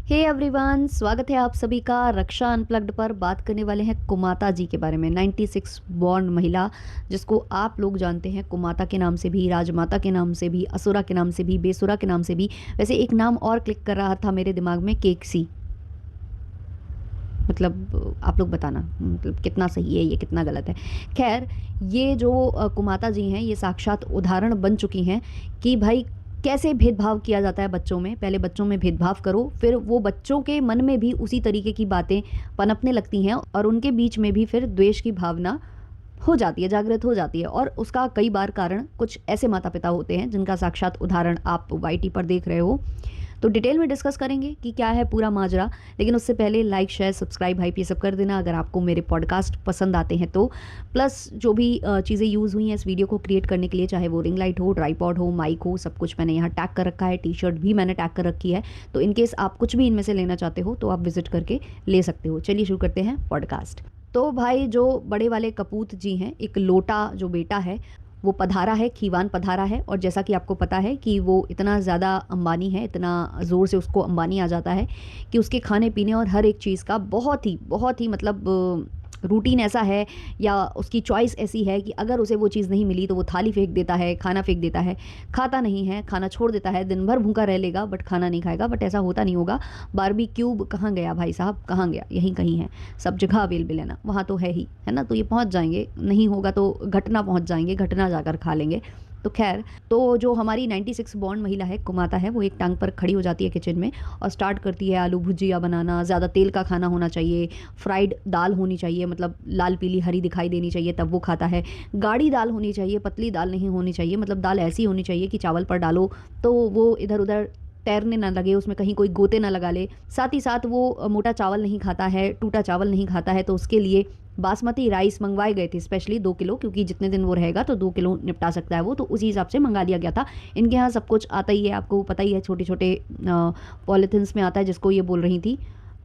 Hey everyone, स्वागत है आप सभी का रक्षा अनप्लग्ड पर। बात करने वाले हैं कुमाता जी के बारे में। 96 बॉर्न महिला, जिसको आप लोग जानते हैं कुमाता के नाम से भी, राजमाता के नाम से भी, असुरा के नाम से भी, बेसुरा के नाम से भी। वैसे एक नाम और क्लिक कर रहा था मेरे दिमाग में, केकसी। मतलब आप लोग बताना मतलब कितना सही है, ये कितना गलत है। खैर, ये जो कुमाता जी हैं, ये साक्षात उदाहरण बन चुकी हैं कि भाई कैसे भेदभाव किया जाता है बच्चों में। पहले बच्चों में भेदभाव करो, फिर वो बच्चों के मन में भी उसी तरीके की बातें पनपने लगती हैं और उनके बीच में भी फिर द्वेष की भावना हो जाती है, जागृत हो जाती है। और उसका कई बार कारण कुछ ऐसे माता पिता होते हैं जिनका साक्षात उदाहरण आप वाईटी पर देख रहे हो। तो डिटेल में डिस्कस करेंगे कि क्या है पूरा माजरा, लेकिन उससे पहले लाइक शेयर सब्सक्राइब हाइप ये सब कर देना अगर आपको मेरे पॉडकास्ट पसंद आते हैं तो। प्लस जो भी चीज़ें यूज़ हुई हैं इस वीडियो को क्रिएट करने के लिए, चाहे वो रिंग लाइट हो, ट्राईपॉड हो, माइक हो, सब कुछ मैंने यहाँ टैग कर रखा है। टी शर्ट भी मैंने टैग कर रखी है, तो इनकेस आप कुछ भी इनमें से लेना चाहते हो तो आप विजिट करके ले सकते हो। चलिए शुरू करते हैं पॉडकास्ट। तो भाई जो बड़े वाले कपूत जी हैं, एक लोटा जो बेटा है वो पधारा है, खीवान पधारा है। और जैसा कि आपको पता है कि वो इतना ज़्यादा अंबानी है, इतना ज़ोर से उसको अंबानी आ जाता है कि उसके खाने पीने और हर एक चीज़ का बहुत ही मतलब रूटीन ऐसा है या उसकी चॉइस ऐसी है कि अगर उसे वो चीज़ नहीं मिली तो वो थाली फेंक देता है, खाना फेंक देता है, खाता नहीं है, खाना छोड़ देता है। दिन भर भूखा रह लेगा बट खाना नहीं खाएगा। बट ऐसा होता नहीं होगा। बारबी क्यूब कहाँ गया भाई साहब, कहाँ गया? यहीं कहीं है, सब जगह अवेलेबल है ना, वहाँ तो है ही, है ना। तो ये पहुँच जाएंगे, नहीं होगा तो घटना पहुँच जाएंगे, घटना जाकर खा लेंगे। तो खैर, तो जो हमारी 96 बॉर्न महिला है कुमाता है, वो एक टांग पर खड़ी हो जाती है किचन में और स्टार्ट करती है आलू भुजिया बनाना। ज़्यादा तेल का खाना होना चाहिए, फ्राइड दाल होनी चाहिए, मतलब लाल पीली हरी दिखाई देनी चाहिए तब वो खाता है। गाढ़ी दाल होनी चाहिए, पतली दाल नहीं होनी चाहिए। मतलब दाल ऐसी होनी चाहिए कि चावल पर डालो तो वो इधर उधर तैरने ना लगे, उसमें कहीं कोई गोते ना लगा ले। साथ ही साथ वो मोटा चावल नहीं खाता है, टूटा चावल नहीं खाता है, तो उसके लिए बासमती राइस मंगवाए गए थे स्पेशली 2 किलो, क्योंकि जितने दिन वो रहेगा तो 2 किलो निपटा सकता है वो, तो उसी हिसाब से मंगा लिया गया था। इनके यहाँ सब कुछ आता ही है, आपको पता ही है, छोटे छोटे पॉलीथिन्स में आता है, जिसको ये बोल रही थी,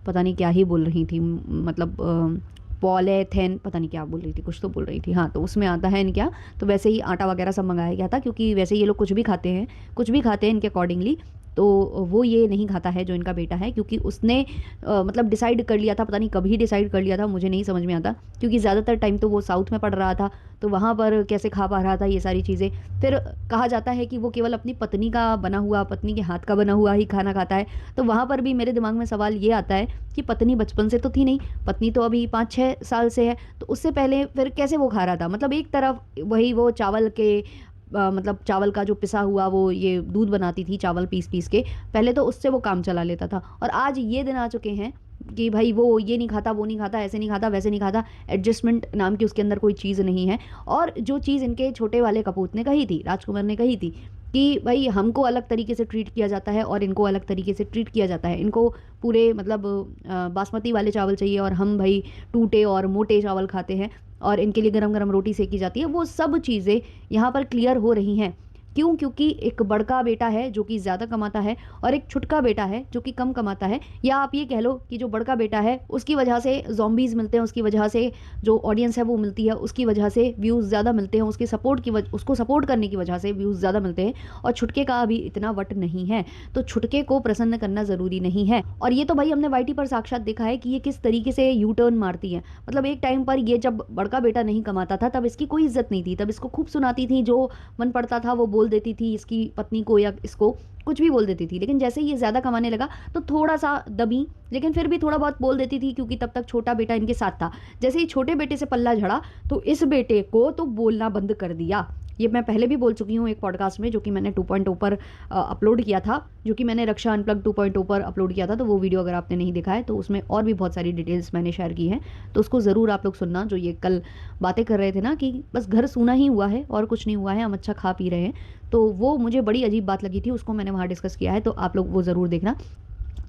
पता नहीं क्या ही बोल रही थी, मतलब पॉलीथेन, पता नहीं क्या बोल रही थी, कुछ तो बोल रही थी। हाँ, तो उसमें आता है इनके यहाँ। तो वैसे ही आटा वगैरह सब मंगाया गया था, क्योंकि वैसे ये लोग कुछ भी खाते हैं, कुछ भी खाते हैं इनके अकॉर्डिंगली। तो वो ये नहीं खाता है जो इनका बेटा है, क्योंकि उसने मतलब डिसाइड कर लिया था, पता नहीं कभी डिसाइड कर लिया था, मुझे नहीं समझ में आता, क्योंकि ज़्यादातर टाइम तो वो साउथ में पढ़ रहा था, तो वहाँ पर कैसे खा पा रहा था ये सारी चीज़ें। फिर कहा जाता है कि वो केवल अपनी पत्नी का बना हुआ, पत्नी के हाथ का बना हुआ ही खाना खाता है। तो वहाँ पर भी मेरे दिमाग में सवाल ये आता है कि पत्नी बचपन से तो थी नहीं, पत्नी तो अभी 5-6 साल से है, तो उससे पहले फिर कैसे वो खा रहा था? मतलब एक तरफ वही वो चावल के मतलब चावल का जो पिसा हुआ वो ये दूध बनाती थी, चावल पीस पीस के, पहले तो उससे वो काम चला लेता था। और आज ये दिन आ चुके हैं कि भाई वो ये नहीं खाता, वो नहीं खाता, ऐसे नहीं खाता, वैसे नहीं खाता, एडजस्टमेंट नाम की उसके अंदर कोई चीज़ नहीं है। और जो चीज़ इनके छोटे वाले कपूत ने कही थी, राजकुमार ने कही थी कि भाई हमको अलग तरीके से ट्रीट किया जाता है और इनको अलग तरीके से ट्रीट किया जाता है। इनको पूरे मतलब बासमती वाले चावल चाहिए और हम भाई टूटे और मोटे चावल खाते हैं, और इनके लिए गरम गरम रोटी सेकी जाती है। वो सब चीज़ें यहाँ पर क्लियर हो रही हैं। क्यों? क्योंकि एक बड़का बेटा है जो कि ज़्यादा कमाता है और एक छुटका बेटा है जो कि कम कमाता है। या आप ये कह लो कि जो बड़का बेटा है उसकी वजह से ज़ॉम्बीज़ मिलते हैं, उसकी वजह से जो ऑडियंस है वो मिलती है, उसकी वजह से व्यूज़ ज़्यादा मिलते हैं, उसकी सपोर्ट की उसको सपोर्ट करने की वजह से व्यूज़ ज़्यादा मिलते हैं। और छुटके का अभी इतना वट नहीं है, तो छुटके को प्रसन्न करना ज़रूरी नहीं है। और ये तो भाई हमने वाईटी पर साक्षात देखा है कि ये किस तरीके से यू टर्न मारती है। मतलब एक टाइम पर ये जब बड़का बेटा नहीं कमाता था तब इसकी कोई इज्जत नहीं थी, तब इसको खूब सुनाती थी, जो मन पड़ता था वो बोल देती थी इसकी पत्नी को, या इसको कुछ भी बोल देती थी। लेकिन जैसे ही ये ज़्यादा कमाने लगा तो थोड़ा सा दबी, लेकिन फिर भी थोड़ा बहुत बोल देती थी, क्योंकि तब तक छोटा बेटा इनके साथ था। जैसे ही छोटे बेटे से पल्ला झड़ा तो इस बेटे को तो बोलना बंद कर दिया। ये मैं पहले भी बोल चुकी हूँ एक पॉडकास्ट में, जो कि मैंने 2.0 पर अपलोड किया था, जो कि मैंने रक्षा अनप्लग 2.0 पर अपलोड किया था। तो वो वीडियो अगर आपने नहीं देखा है तो उसमें और भी बहुत सारी डिटेल्स मैंने शेयर की हैं, तो उसको ज़रूर आप लोग सुनना। जो ये कल बातें कर रहे थे ना कि बस घर सूना ही हुआ है और कुछ नहीं हुआ है, हम अच्छा खा पी रहे हैं, तो वो मुझे बड़ी अजीब बात लगी थी, उसको मैंने वहाँ डिस्कस किया है, तो आप लोग वो ज़रूर देखना।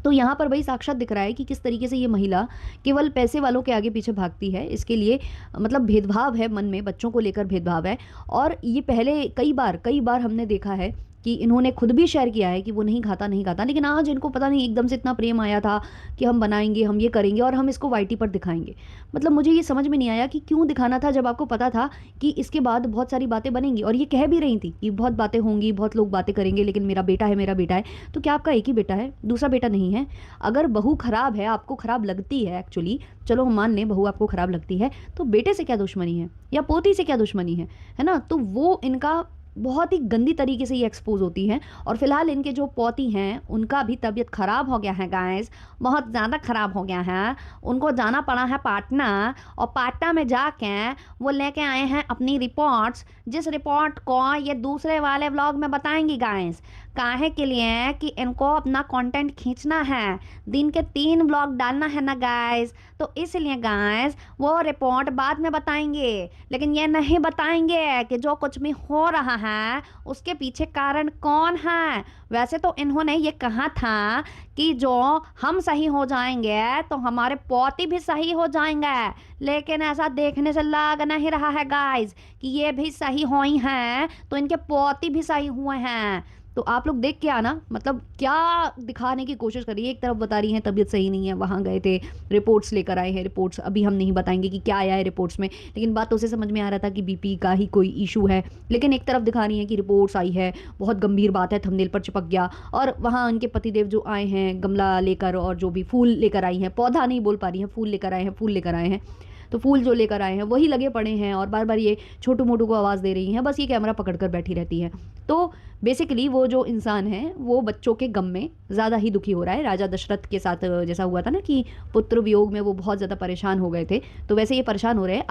तो यहाँ पर भाई साक्षात दिख रहा है कि किस तरीके से ये महिला केवल पैसे वालों के आगे पीछे भागती है। इसके लिए मतलब भेदभाव है मन में, बच्चों को लेकर भेदभाव है। और ये पहले कई बार हमने देखा है कि इन्होंने खुद भी शेयर किया है कि वो नहीं खाता नहीं खाता, लेकिन आज इनको पता नहीं एकदम से इतना प्रेम आया था कि हम बनाएंगे, हम ये करेंगे और हम इसको वाईटी पर दिखाएंगे। मतलब मुझे ये समझ में नहीं आया कि क्यों दिखाना था, जब आपको पता था कि इसके बाद बहुत सारी बातें बनेंगी। और ये कह भी रही थी कि बहुत बातें होंगी, बहुत लोग बातें करेंगे, लेकिन मेरा बेटा है, मेरा बेटा है। तो क्या आपका एक ही बेटा है, दूसरा बेटा नहीं है? अगर बहू खराब है, आपको खराब लगती है एक्चुअली, चलो हम मान लें बहू आपको खराब लगती है, तो बेटे से क्या दुश्मनी है या पोती से क्या दुश्मनी है ना? तो वो इनका बहुत ही गंदी तरीके से ये एक्सपोज होती हैं। और फिलहाल इनके जो पोती हैं उनका भी तबीयत ख़राब हो गया है गाइस, बहुत ज़्यादा ख़राब हो गया है। उनको जाना पड़ा है पाटना, और पाटना में जाके वो लेके आए हैं अपनी रिपोर्ट्स, जिस रिपोर्ट को ये दूसरे वाले व्लॉग में बताएंगी गाइस। काहे के लिए कि इनको अपना कंटेंट खींचना है, दिन के 3 व्लॉग डालना है ना गाइस, तो इसलिए गाइस वो रिपोर्ट बाद में बताएंगे, लेकिन ये नहीं बताएंगे कि जो कुछ भी हो रहा है उसके पीछे कारण कौन है। वैसे तो इन्होंने ये कहा था कि जो हम सही हो जाएंगे तो हमारे पोती भी सही हो जाएंगे, लेकिन ऐसा देखने से लग नहीं रहा है गाइस कि ये भी सही हुई हैं तो इनके पोती भी सही हुए हैं। तो आप लोग देख के आना, मतलब क्या दिखाने की कोशिश कर रही है। एक तरफ बता रही हैं तबीयत सही नहीं है, वहाँ गए थे, रिपोर्ट्स लेकर आए हैं, रिपोर्ट्स अभी हम नहीं बताएंगे कि क्या आया है रिपोर्ट्स में, लेकिन बातों से समझ में आ रहा था कि बीपी का ही कोई इशू है। लेकिन एक तरफ दिखा रही हैं कि रिपोर्ट्स आई है, बहुत गंभीर बात है, थंबनेल पर चिपक गया। और वहाँ उनके पतिदेव जो आए हैं गमला लेकर, और जो भी फूल लेकर आई हैं, पौधा नहीं बोल पा रही हैं, फूल लेकर आए हैं, फूल लेकर आए हैं, तो फूल जो लेकर आए हैं वही लगे पड़े हैं और बार बार ये छोटू मोटू को आवाज़ दे रही हैं, बस ये कैमरा पकड़ कर बैठी रहती है। तो बेसिकली वो जो इंसान है वो बच्चों के गम में ज़्यादा ही दुखी हो रहा है। राजा दशरथ के साथ जैसा हुआ था ना कि पुत्र वियोग में वो बहुत ज़्यादा परेशान हो गए थे, तो वैसे ये परेशान हो रहे हैं।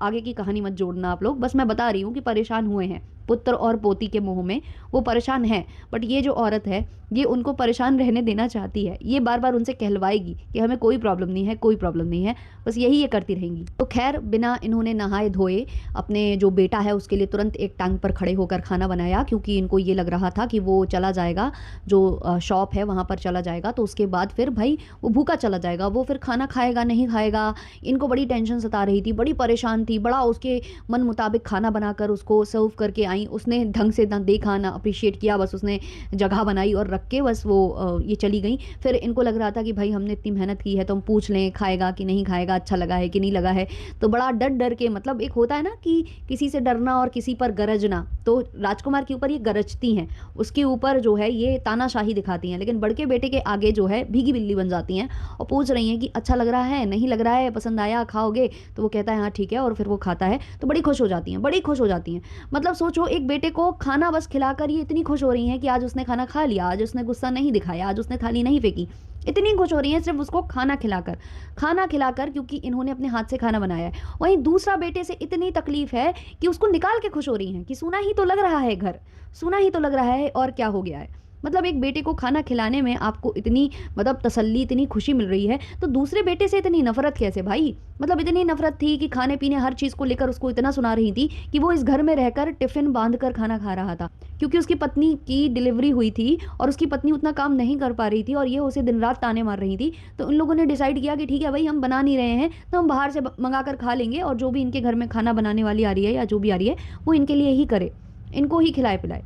आगे की कहानी मत जोड़ना आप लोग, बस मैं बता रही हूँ कि परेशान हुए हैं पुत्र और पोती के मोह में, वो परेशान है। बट ये जो औरत है ये उनको परेशान रहने देना चाहती है, ये बार बार उनसे कहलवाएगी कि हमें कोई प्रॉब्लम नहीं है, कोई प्रॉब्लम नहीं है, बस यही ये करती रहेंगी। तो खैर बिना इन्होंने नहाए धोए अपने जो बेटा है उसके लिए तुरंत एक टांग पर खड़े होकर खाना बनाया, क्योंकि इनको ये लग रहा था कि वो चला जाएगा, जो शॉप है वहाँ पर चला जाएगा, तो उसके बाद फिर भाई वो भूखा चला जाएगा, वो फिर खाना खाएगा नहीं खाएगा। इनको बड़ी टेंशन सता रही थी, बड़ी परेशान थी, बड़ा उसके मन मुताबिक खाना बनाकर उसको सर्व करके आई। उसने ढंग से ना देखा ना अप्रिशिएट किया, बस उसने जगह बनाई और रख के बस वो ये चली गई। फिर इनको लग रहा था कि भाई हमने इतनी मेहनत की है तो हम पूछ लें खाएगा कि नहीं खाएगा, अच्छा लगा है कि नहीं लगा है। तो बड़ा डर डर के, मतलब एक होता है ना कि किसी से डरना और किसी पर गरजना, तो राजकुमार के ऊपर ये गरजती हैं, उसके ऊपर जो है ये तानाशाही दिखाती हैं, लेकिन बड़के बेटे के आगे जो है भीगी बिल्ली बन जाती हैं और पूछ रही हैं कि अच्छा लग रहा है, नहीं लग रहा है, पसंद आया, खाओगे? तो वो कहता है हाँ ठीक है, और फिर वो खाता है तो बड़ी खुश हो जाती हैं, बड़ी खुश हो जाती हैं। मतलब सोचो एक बेटे को खाना बस खिलाकर ये इतनी खुश हो रही हैं कि आज उसने खाना खा लिया, आज उसने गुस्सा नहीं दिखाया, आज उसने थाली नहीं फेंकी, इतनी खुश हो रही हैं सिर्फ उसको खाना खिलाकर, क्योंकि इन्होंने अपने हाथ से खाना बनाया है। वहीं दूसरा बेटे से इतनी तकलीफ है कि उसको निकाल के खुश हो रही हैं कि सुना ही तो लग रहा है घर, सुना ही तो लग रहा है और क्या हो गया है। मतलब एक बेटे को खाना खिलाने में आपको इतनी मतलब तसल्ली, इतनी खुशी मिल रही है, तो दूसरे बेटे से इतनी नफरत कैसे भाई? मतलब इतनी नफरत थी कि खाने पीने हर चीज़ को लेकर उसको इतना सुना रही थी कि वो इस घर में रहकर टिफ़िन बांध कर खाना खा रहा था, क्योंकि उसकी पत्नी की डिलीवरी हुई थी और उसकी पत्नी उतना काम नहीं कर पा रही थी और ये उसे दिन रात ताने मार रही थी। तो उन लोगों ने डिसाइड किया कि ठीक है भाई, हम बना नहीं रहे हैं तो हम बाहर से मंगा कर खा लेंगे, और जो भी इनके घर में खाना बनाने वाली आ रही है या जो भी आ रही है वो इनके लिए ही करे, इनको ही खिलाए पिलाए।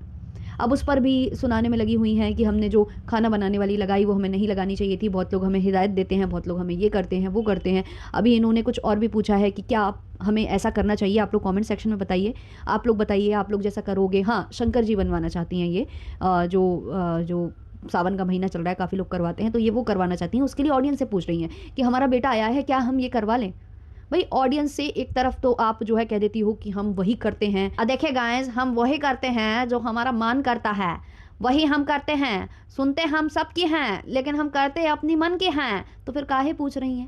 अब उस पर भी सुनाने में लगी हुई हैं कि हमने जो खाना बनाने वाली लगाई वो हमें नहीं लगानी चाहिए थी, बहुत लोग हमें हिदायत देते हैं, बहुत लोग हमें ये करते हैं वो करते हैं। अभी इन्होंने कुछ और भी पूछा है कि क्या आप हमें ऐसा करना चाहिए, आप लोग कमेंट सेक्शन में बताइए, आप लोग बताइए आप लोग जैसा करोगे। हाँ, शंकर जी बनवाना चाहती हैं ये, जो सावन का महीना चल रहा है काफ़ी लोग करवाते हैं, तो ये वो करवाना चाहती हैं। उसके लिए ऑडियंस से पूछ रही हैं कि हमारा बेटा आया है, क्या हम ये करवा लें? भाई ऑडियंस से एक तरफ तो आप जो है कह देती हो कि हम वही करते हैं, देखिए गाइस हम वही करते हैं जो हमारा मन करता है, वही हम करते हैं, सुनते हम सबकी हैं लेकिन हम करते अपनी मन के हैं। तो फिर काहे पूछ रही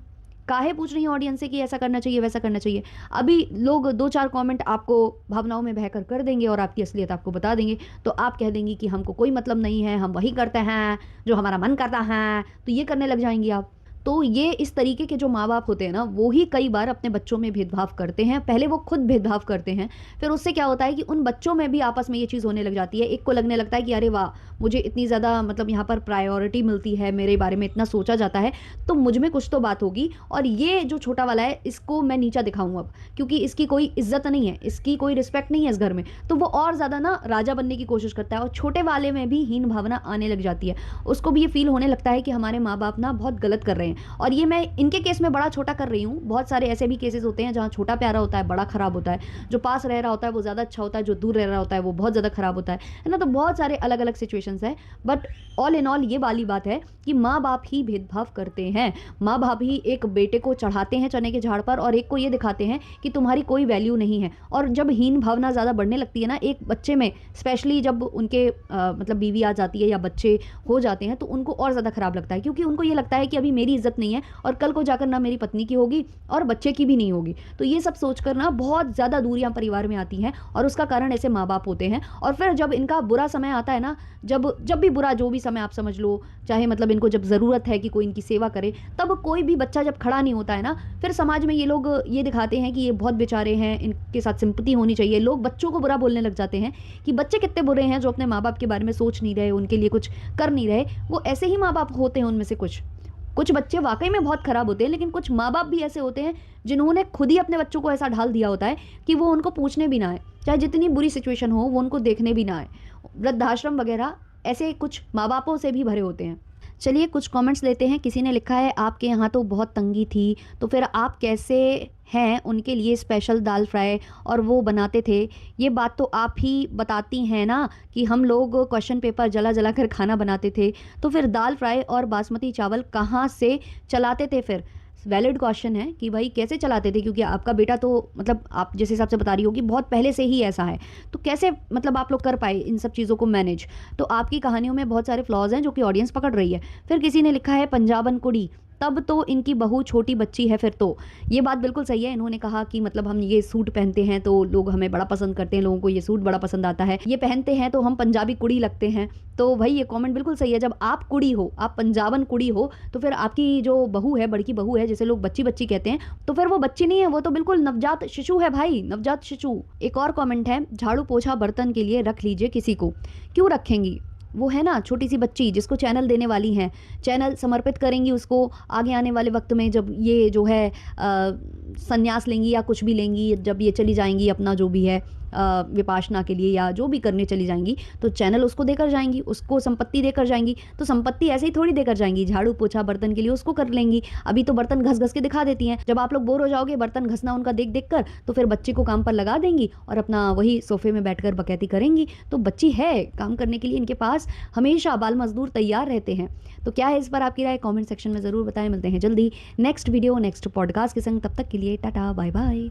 हैं ऑडियंस से कि ऐसा करना चाहिए वैसा करना चाहिए? अभी लोग 2-4 कमेंट आपको भावनाओं में बहकर कर देंगे और आपकी असलियत आपको बता देंगे, तो आप कह देंगी कि हमको कोई मतलब नहीं है, हम वही करते हैं जो हमारा मन करता है, तो ये करने लग जाएंगी आप। तो ये इस तरीके के जो माँ बाप होते हैं ना, वो ही कई बार अपने बच्चों में भेदभाव करते हैं। पहले वो खुद भेदभाव करते हैं, फिर उससे क्या होता है कि उन बच्चों में भी आपस में ये चीज़ होने लग जाती है। एक को लगने लगता है कि अरे वाह, मुझे इतनी ज़्यादा मतलब यहाँ पर प्रायोरिटी मिलती है, मेरे बारे में इतना सोचा जाता है, तो मुझ में कुछ तो बात होगी, और ये जो छोटा वाला है इसको मैं नीचा दिखाऊँ अब, क्योंकि इसकी कोई इज्जत नहीं है, इसकी कोई रिस्पेक्ट नहीं है इस घर में। तो वो और ज़्यादा ना राजा बनने की कोशिश करता है, और छोटे वाले में भी हीन भावना आने लग जाती है। उसको भी ये फील होने लगता है कि हमारे माँ बाप ना बहुत गलत कर रहे हैं। और ये मैं इनके केस में बड़ा छोटा कर रही हूँ, बहुत सारे ऐसे भी केसेस होते हैं जहाँ छोटा प्यारा होता है, बड़ा खराब होता है, जो पास रह रहा होता है वो ज़्यादा अच्छा होता है, जो दूर रह रहा होता है वो बहुत ज़्यादा खराब होता है ना। तो बहुत सारे अलग अलग सिचुएशंस हैं, बट ऑल इन ऑल ये वाली बात है कि माँ बाप ही भेदभाव करते हैं। माँ बाप ही एक बेटे को चढ़ाते हैं चने के झाड़ पर, और एक को ये दिखाते हैं कि तुम्हारी कोई वैल्यू नहीं है। और जब हीन भावना ज़्यादा बढ़ने लगती है ना एक बच्चे में, स्पेशली जब उनके मतलब बीवी आ जाती है या बच्चे हो जाते हैं, तो उनको और ज़्यादा ख़राब लगता है, क्योंकि उनको ये लगता है कि अभी मेरी इज्जत नहीं है, और कल को जाकर ना मेरी पत्नी की होगी और बच्चे की भी नहीं होगी। तो ये सब सोचकर ना बहुत ज़्यादा दूरियां परिवार में आती हैं, और उसका कारण ऐसे माँ बाप होते हैं। और फिर जब इनका बुरा समय आता है ना, जब जब भी बुरा जो भी समय आप समझ लो, चाहे मतलब इनको जब ज़रूरत है कि कोई इनकी सेवा करे, तब कोई भी बच्चा जब खड़ा नहीं होता है ना, फिर समाज में ये लोग ये दिखाते हैं कि ये बहुत बेचारे हैं, इनके साथ सिंपैथी होनी चाहिए। लोग बच्चों को बुरा बोलने लग जाते हैं कि बच्चे कितने बुरे हैं जो अपने माँ बाप के बारे में सोच नहीं रहे, उनके लिए कुछ कर नहीं रहे। वो ऐसे ही माँ बाप होते हैं, उनमें से कुछ कुछ बच्चे वाकई में बहुत खराब होते हैं, लेकिन कुछ माँ बाप भी ऐसे होते हैं जिन्होंने खुद ही अपने बच्चों को ऐसा ढाल दिया होता है कि वो उनको पूछने भी ना आए, चाहे जितनी बुरी सिचुएशन हो वो उनको देखने भी ना आए। वृद्धाश्रम वगैरह ऐसे कुछ माँ बापों से भी भरे होते हैं। चलिए कुछ कमेंट्स लेते हैं। किसी ने लिखा है आपके यहाँ तो बहुत तंगी थी, तो फिर आप कैसे हैं उनके लिए स्पेशल दाल फ्राई और वो बनाते थे? ये बात तो आप ही बताती हैं ना कि हम लोग क्वेश्चन पेपर जला जला कर खाना बनाते थे, तो फिर दाल फ्राई और बासमती चावल कहाँ से चलाते थे? फिर वैलिड क्वेश्चन है कि भाई कैसे चलाते थे, क्योंकि आपका बेटा तो मतलब आप जिस हिसाब से बता रही हो कि बहुत पहले से ही ऐसा है, तो कैसे मतलब आप लोग कर पाए इन सब चीज़ों को मैनेज? तो आपकी कहानियों में बहुत सारे फ्लॉज हैं जो कि ऑडियंस पकड़ रही है। फिर किसी ने लिखा है पंजाबन कुड़ी, तब तो इनकी बहू छोटी बच्ची है। फिर तो ये बात बिल्कुल सही है। इन्होंने कहा कि मतलब हम ये सूट पहनते हैं तो लोग हमें बड़ा पसंद करते हैं, लोगों को ये सूट बड़ा पसंद आता है, ये पहनते हैं तो हम पंजाबी कुड़ी लगते हैं। तो भाई ये कमेंट बिल्कुल सही है। जब आप कुड़ी हो, आप पंजाबन कुड़ी हो, तो फिर आपकी जो बहू है, बड़की बहू है, जिसे लोग बच्ची बच्ची कहते हैं, तो फिर वो बच्ची नहीं है, वो तो बिल्कुल नवजात शिशु है भाई, नवजात शिशु। एक और कमेंट है, झाड़ू पोछा बर्तन के लिए रख लीजिए किसी को। क्यों रखेंगी? वो है ना छोटी सी बच्ची जिसको चैनल देने वाली हैं, चैनल समर्पित करेंगी उसको आगे आने वाले वक्त में, जब ये जो है संन्यास लेंगी या कुछ भी लेंगी, जब ये चली जाएंगी अपना जो भी है विपासना के लिए या जो भी करने चली जाएंगी, तो चैनल उसको देकर जाएंगी, उसको संपत्ति देकर जाएंगी। तो संपत्ति ऐसे ही थोड़ी देकर जाएंगी, झाड़ू पोछा बर्तन के लिए उसको कर लेंगी। अभी तो बर्तन घस घस के दिखा देती हैं। जब आप लोग बोर हो जाओगे बर्तन घसना उनका देख देख कर, तो फिर बच्चे को काम पर लगा देंगी और अपना वही सोफे में बैठकर बकैती करेंगी। तो बच्ची है, काम करने के लिए इनके पास हमेशा बाल मजदूर तैयार रहते हैं। तो क्या है इस पर आपकी राय कमेंट सेक्शन में ज़रूर बताएं। मिलते हैं जल्दी नेक्स्ट वीडियो नेक्स्ट पॉडकास्ट के संग, तब तक के लिए टाटा बाय बाय।